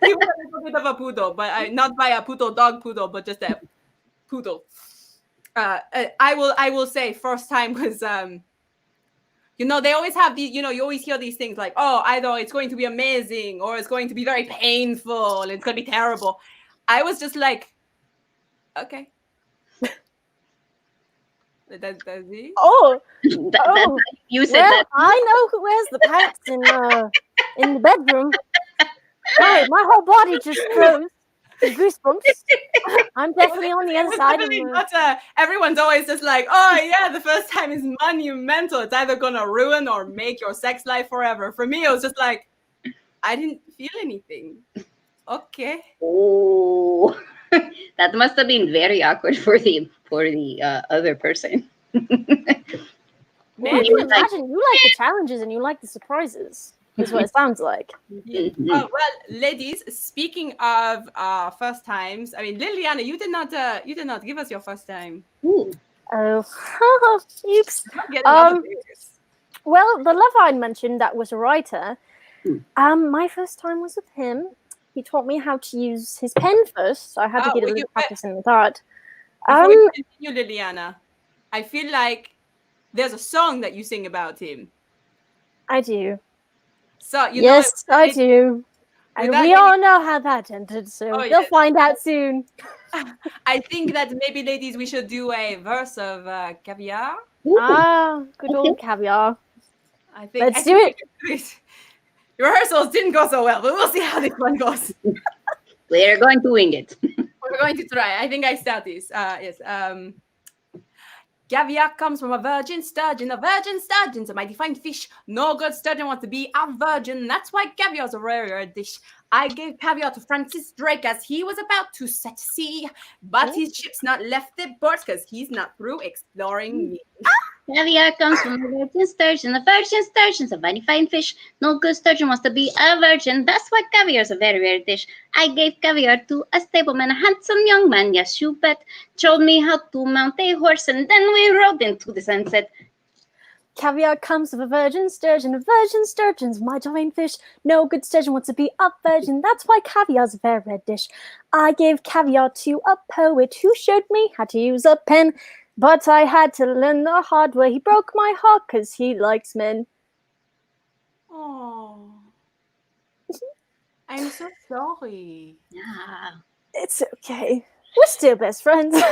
He was a little bit of a poodle, but not by a dog poodle, but just a poodle. I will say first time was they always have these, you always hear these things like, oh, either it's going to be amazing or it's going to be very painful and it's going to be terrible. I was just like, okay. That's it. Oh, you said well, that. I know who wears the pants in the bedroom. My whole body just froze. Goosebumps. I'm definitely on the other side of the... Everyone's always just like, oh yeah, the first time is monumental. It's either gonna ruin or make your sex life forever. For me, it was just like, I didn't feel anything. Okay. Oh, that must have been very awkward for the other person. Man, I can imagine you like the challenges and you like the surprises. Is what it sounds like. Well, ladies, speaking of first times, I mean, Lilliana, you did not give us your first time. Ooh. Oh, oops. Well, the love I mentioned that was a writer. My first time was with him. He taught me how to use his pen first, so I had to get a little practice in that. Before we continue, Lilliana, I feel like there's a song that you sing about him. I do. So yes, I do. And we all know how that ended, so you'll find out soon. I think that maybe, ladies, we should do a verse of Caviar. Ah, good old Caviar. Let's do it. Rehearsals didn't go so well, but we'll see how this one goes. We're going to wing it. We're going to try. I think I start this. Yes. Caviar comes from a virgin sturgeon. A virgin sturgeon's a mighty fine fish. No good sturgeon wants to be a virgin. That's why caviar's a rare dish. I gave caviar to Francis Drake as he was about to set sea. But his ship's not left the port because he's not through exploring me. Caviar comes from a virgin sturgeon. A virgin sturgeon's a mighty fine fish. No good sturgeon wants to be a virgin. That's why caviar's a very rare dish. I gave caviar to a stableman, a handsome young man, yes, you bet. Showed me how to mount a horse, and then we rode into the sunset. Caviar comes of a virgin sturgeon. A virgin sturgeon's a mighty fine fish. No good sturgeon wants to be a virgin. That's why caviar's a very rare dish. I gave caviar to a poet who showed me how to use a pen. But I had to learn the hard way. He broke my heart because he likes men. Oh, I'm so sorry. Yeah. It's okay. We're still best friends.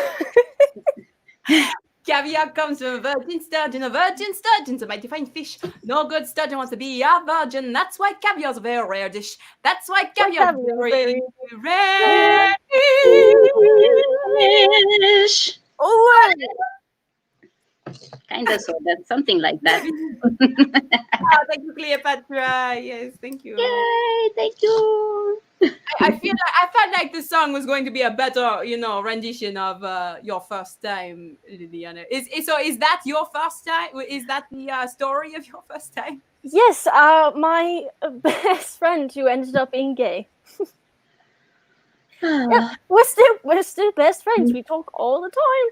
Caviar comes from a virgin sturgeon. A virgin sturgeon's a mighty fine fish. No good sturgeon wants to be a virgin. That's why caviar's a very rare dish. That's why caviar's a very rare dish. Oh, kind of, so that's something like that. Thank you, Cleopatra. Yes, thank you. Yay, thank you. I felt like this song was going to be a better, rendition of your first time, Lilliana. Is that your first time? Is that the story of your first time? Yes, my best friend who ended up being gay. Yeah, we're still best friends. We talk all the time.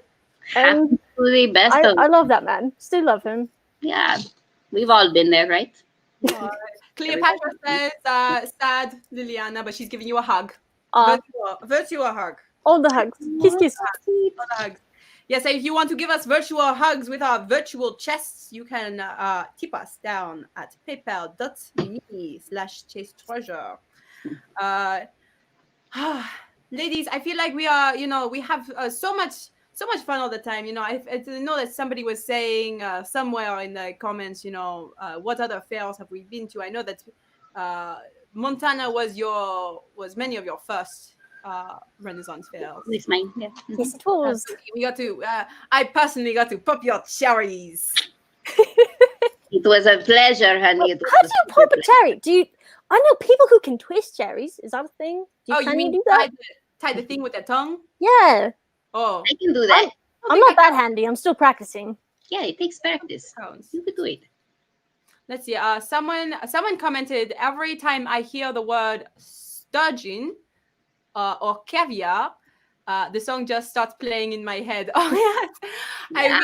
The best. I love that man. Still love him. Yeah, we've all been there, right? Cleopatra says, sad Lilliana, but she's giving you a hug. Virtual hug. All the hugs. Kiss, kiss. All the hugs. Yes, if you want to give us virtual hugs with our virtual chests, you can tip us down at paypal.me/chasetreasure. Ladies, I feel like we are, we have so much fun all the time. I know that somebody was saying somewhere in the comments, what other fairs have we been to? I know that Montana was many of your first Renaissance fairs. It's mine. Yeah. Yes, it was. We got to. I personally got to pop your cherries. It was a pleasure, honey. How do you pop a cherry? I know people who can twist cherries. Is that a thing? You mean do that? Tie the thing with their tongue? Yeah. Oh, I can do that. I'm not that handy. I'm still practicing. Yeah, it takes practice. You could do it. Let's see. Someone commented, every time I hear the word sturgeon or caviar, the song just starts playing in my head. Oh yes. Yeah.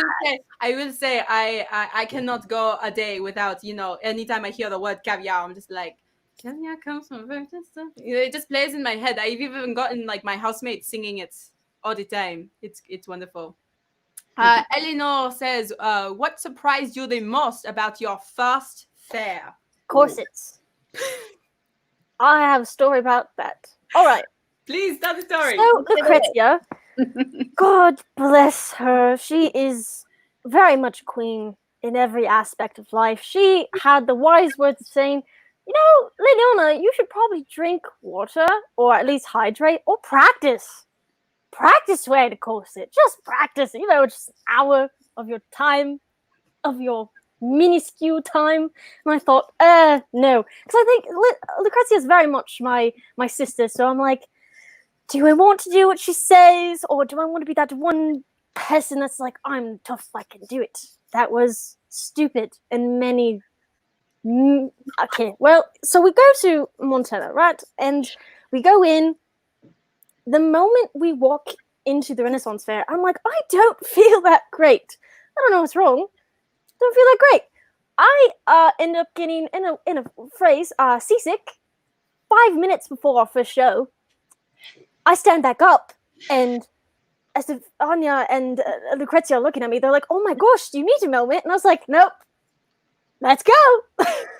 I will say I cannot go a day without, anytime I hear the word caviar, I'm just like Caviar comes from virgin stuff. It just plays in my head. I've even gotten like my housemates singing it all the time. It's wonderful. Eleanor says, what surprised you the most about your first fair? Corsets. I have a story about that. All right. Please tell the story. So, Lucretzia, God bless her. She is very much a queen in every aspect of life. She had the wise words of saying, Lilliana, you should probably drink water, or at least hydrate, or practice. Practice wearing a corset. Just practice. Just an hour of your time, of your minuscule time. And I thought, no. Because I think Lucretzia is very much my sister, so I'm like, do I want to do what she says, or do I want to be that one person that's like, I'm tough, I can do it? That was stupid and many... Okay, well, so we go to Montana, right? And we go in. The moment we walk into the Renaissance Fair, I'm like, I don't feel that great. I don't know what's wrong. Don't feel that great. I end up getting, in a phrase, seasick. 5 minutes before our first show, I stand back up, and Estefaña and Lucretzia are looking at me. They're like, oh my gosh, do you need a moment? And I was like, nope. Let's go.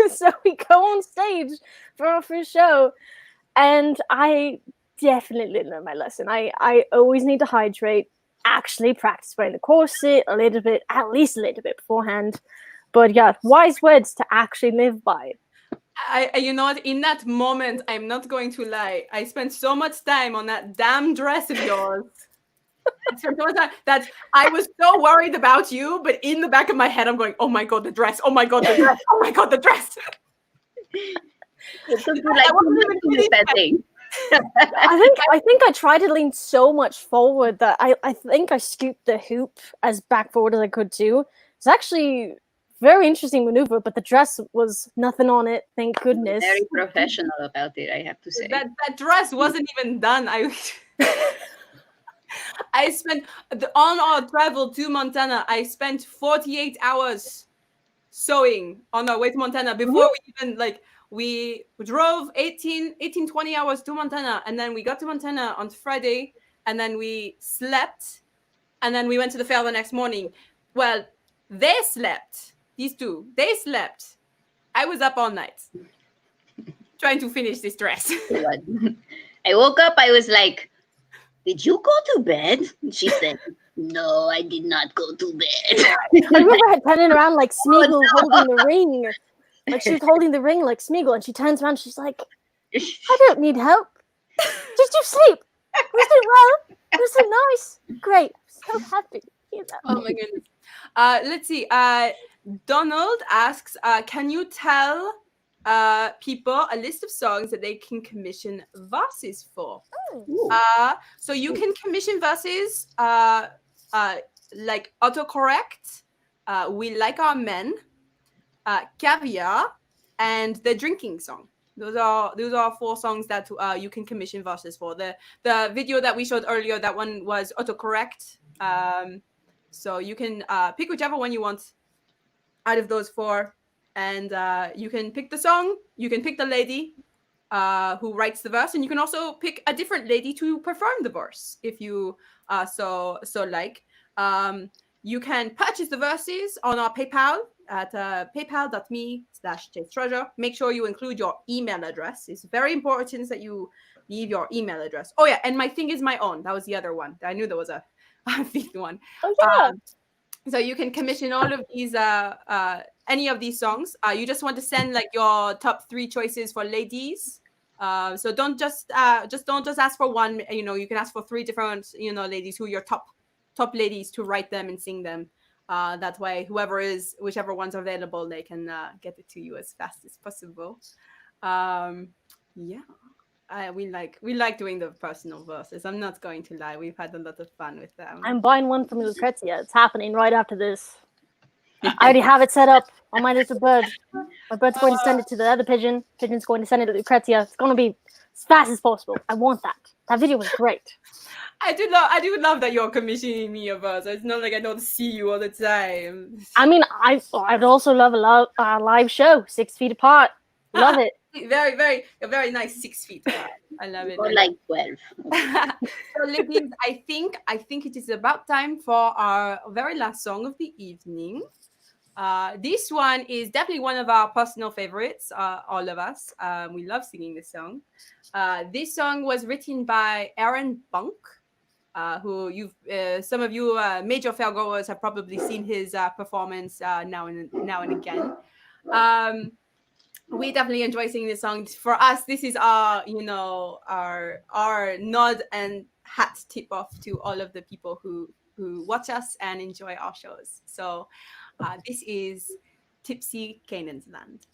So we go on stage for our first show, and I definitely learned my lesson. I always need to hydrate, actually practice wearing the corset a little bit, at least a little bit beforehand. But yeah, wise words to actually live by. You know what? In that moment, I'm not going to lie. I spent so much time on that damn dress of yours. That I was so worried about you, but in the back of my head, I'm going, "Oh my god, the dress! Oh my god, the dress! Oh my god, the dress!" It's like thing. I think I tried to lean so much forward that I think I scooped the hoop as back forward as I could too. It's actually very interesting maneuver, but the dress was nothing on it. Thank goodness. Very professional about it, I have to say. That dress wasn't even done. I spent on our travel to Montana. I spent 48 hours sewing on our way to Montana before we even we drove 20 hours to Montana, and then we got to Montana on Friday, and then we slept, and then we went to the fair the next morning. Well, they slept. These two, they slept. I was up all night trying to finish this dress. I woke up, I was like, did you go to bed? And she said, no, I did not go to bed. I remember her turning around like Smeagol holding the ring. Like she was holding the ring like Smeagol, and she turns around, she's like, I don't need help. Just you sleep. Was it well? It was so nice. Great. I'm so happy. Oh my goodness. Let's see. Donald asks, can you tell people a list of songs that they can commission verses for? So you can commission verses like autocorrect, We Like Our Men, Caviar, and the Drinking Song. Those are 4 songs that you can commission verses for. The video that we showed earlier, that one was autocorrect. So you can pick whichever one you want out of those 4, and you can pick the song. You can pick the lady who writes the verse, and you can also pick a different lady to perform the verse if you so like. You can purchase the verses on our PayPal at paypal.me/chasetreasure. Make sure you include your email address. It's very important that you leave your email address. Oh yeah, and my thing is my own. That was the other one. I knew there was a fifth one. Oh yeah. So you can commission all of these, any of these songs. You just want to send like your top 3 choices for ladies. So don't just ask for one. You can ask for 3 different, ladies who are your top ladies to write them and sing them. That way, whichever one's available, they can get it to you as fast as possible. We like doing the personal verses. I'm not going to lie. We've had a lot of fun with them. I'm buying one from Lucretzia. It's happening right after this. I already have it set up on my little bird. My bird's going to send it to the other pigeon. Pigeon's going to send it to Lucretzia. It's going to be as fast as possible. I want that. That video was great. I do love that you're commissioning me a verse. It's not like I don't see you all the time. I mean, I'd also love a live show, 6 feet apart. Love it. a very nice 6 feet. I love it. Or like 12. So, ladies, I think it is about time for our very last song of the evening. This one is definitely one of our personal favorites. All of us, we love singing this song. This song was written by Aaron Bonk, who some of you major fairgoers have probably seen his performance now and again. We definitely enjoy singing this song. For us, this is our nod and hat tip off to all of the people who watch us and enjoy our shows. So this is Tipsy, Canaan's Land.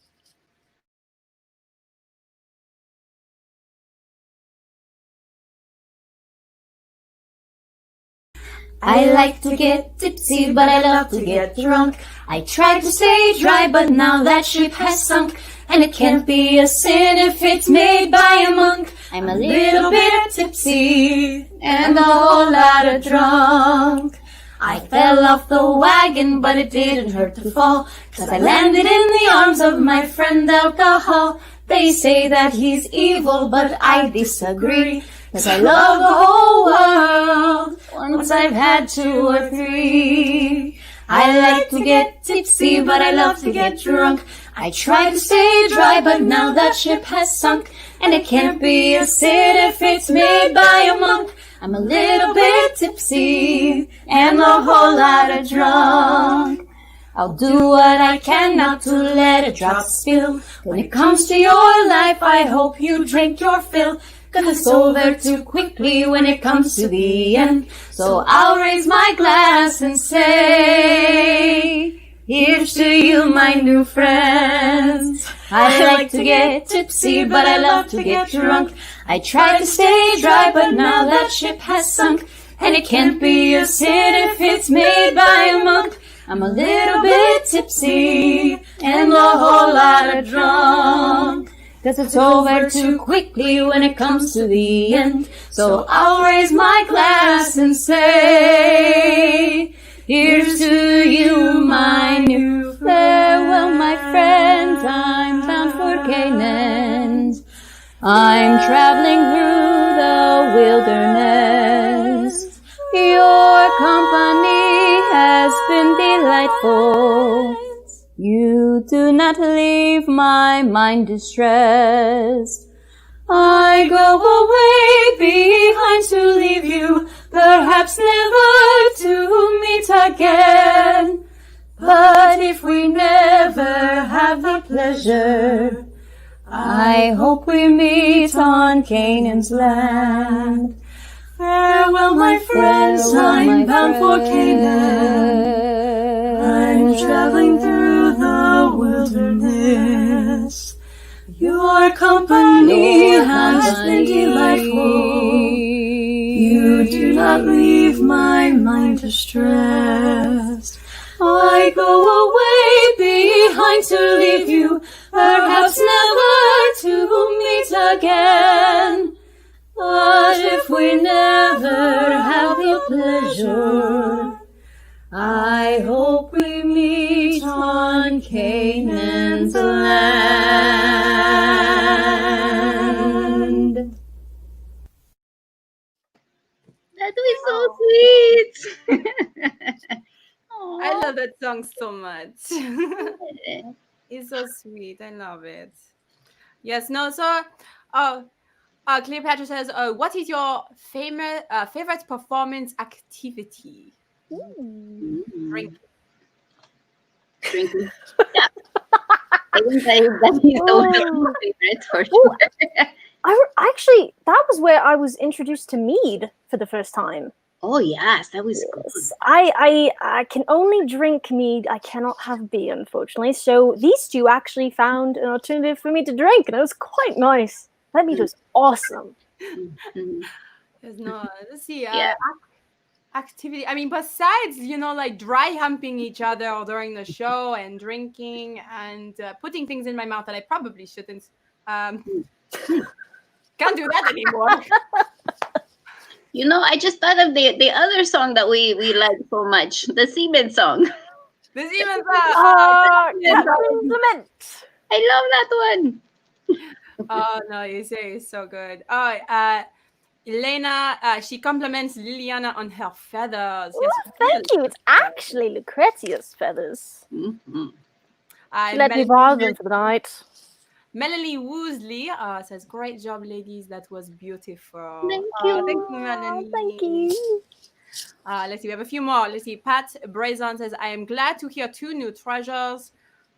I like to get tipsy, but I love to get drunk. I tried to stay dry, but now that ship has sunk. And it can't be a sin if it's made by a monk. I'm a little bit tipsy and a whole lot of drunk. I fell off the wagon, but it didn't hurt to fall, 'cause I landed in the arms of my friend Alcohol. They say that he's evil, but I disagree, 'cause I love the whole world once I've had 2 or 3. I like to get tipsy, but I love to get drunk. I try to stay dry, but now that ship has sunk. And it can't be a sin if it's made by a monk. I'm a little bit tipsy and a whole lot of drunk. I'll do what I can not to let a drop spill. When it comes to your life, I hope you drink your fill, 'cause it's over too quickly when it comes to the end. So I'll raise my glass and say, here's to you, my new friends. I like to get tipsy, but I love to get drunk. I try to stay dry, but now that ship has sunk. And it can't be a sin if it's made by a monk. I'm a little bit tipsy and a whole lot of drunk. 'Cause it's over too quickly when it comes to the end. So I'll raise my glass and say, here's to you, my new farewell, my friends. I'm bound for Canaan. I'm traveling through the wilderness. Your company has been delightful. You do not leave my mind distressed. I go away behind to leave you, perhaps never to meet again. But if we never have the pleasure, I hope we meet on Canaan's land. Farewell, my friends, I'm bound for Canaan. I'm traveling through the wilderness. Your company has been delightful. You do not leave my mind distressed. I go away behind to leave you, perhaps never to meet again. But if we never have the pleasure, I hope we meet on Canaan's land. That was so sweet. I love that song so much. It's so sweet. I love it. Yes, no, so Cleopatra says, what is your favorite performance activity? Drinking. Drinking. Yeah. I think that is one of my favorites for sure. Actually, that was where I was introduced to mead for the first time. Oh yes, that was good. I can only drink mead. I cannot have beer, unfortunately. So these two actually found an alternative for me to drink, and it was quite nice. That mead was awesome. There's no, let's see, Yeah. activity. I mean, besides, like dry humping each other during the show and drinking and putting things in my mouth that I probably shouldn't. Can't do that anymore. I just thought of the other song that we like so much, the Seaman song. This even Compliment. I love that one. Oh no, you say it's so good. Oh, Elena, she compliments Lilliana on her feathers. Oh, Yes, thank you. It's actually Lucrezia's feathers. Mhm. She let me borrow them for the night. Melanie Woosley says, "Great job, ladies. That was beautiful." Thank you. Thank you, Melanie. Thank you. Let's see, we have a few more. Let's see. Pat Brazon says, "I am glad to hear two new treasures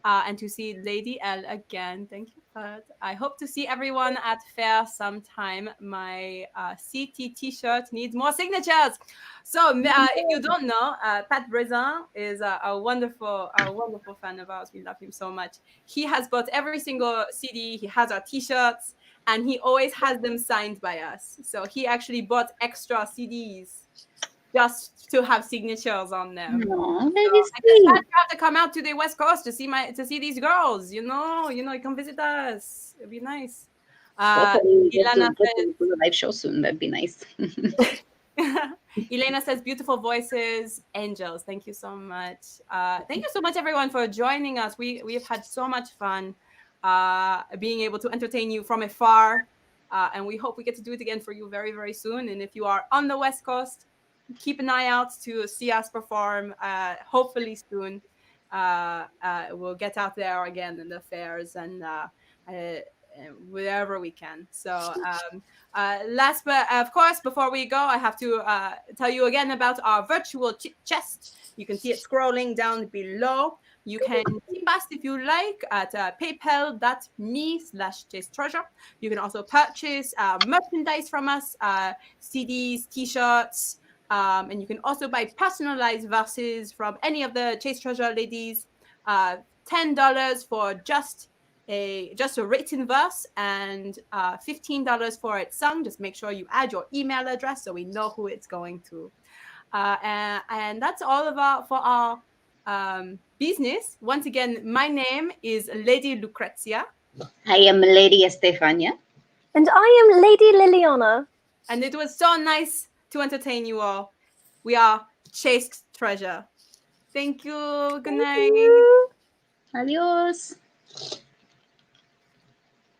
and to see Lady L again." Thank you, Pat. I hope to see everyone at fair sometime. My CT t-shirt needs more signatures. So if you don't know, Pat Brazon is a wonderful fan of ours. We love him so much. He has bought every single CD. He has our t-shirts, and he always has them signed by us. So he actually bought extra CDs just to have signatures on them. Aw, So very I guess sweet. Pat, you have to come out to the West Coast to see these girls. You come visit us. It'd be nice. Hopefully we get to Ilana do the live show soon. That'd be nice. Elena says, "Beautiful voices, angels." Thank you so much. Thank you so much, everyone, for joining us. We've had so much fun being able to entertain you from afar, and we hope we get to do it again for you very, very soon. And if you are on the West Coast, keep an eye out to see us perform. Hopefully soon, we'll get out there again in the fairs and wherever we can. So. Last but of course, before we go, I have to tell you again about our virtual chest. You can see it scrolling down below. You can tip us if you like at paypal.me/chasetreasure. You can also purchase merchandise from us, CDs, t-shirts, and you can also buy personalized verses from any of the Chase Treasure ladies. $10 for just a written verse and $15 for it sung. Just make sure you add your email address so we know who it's going to. And that's all for our business. Once again, my name is Lady Lucretzia. I am Lady Estefaña. And I am Lady Lilliana. And it was so nice to entertain you all. We are Chased Treasure. Thank you. Good night. You. Adios.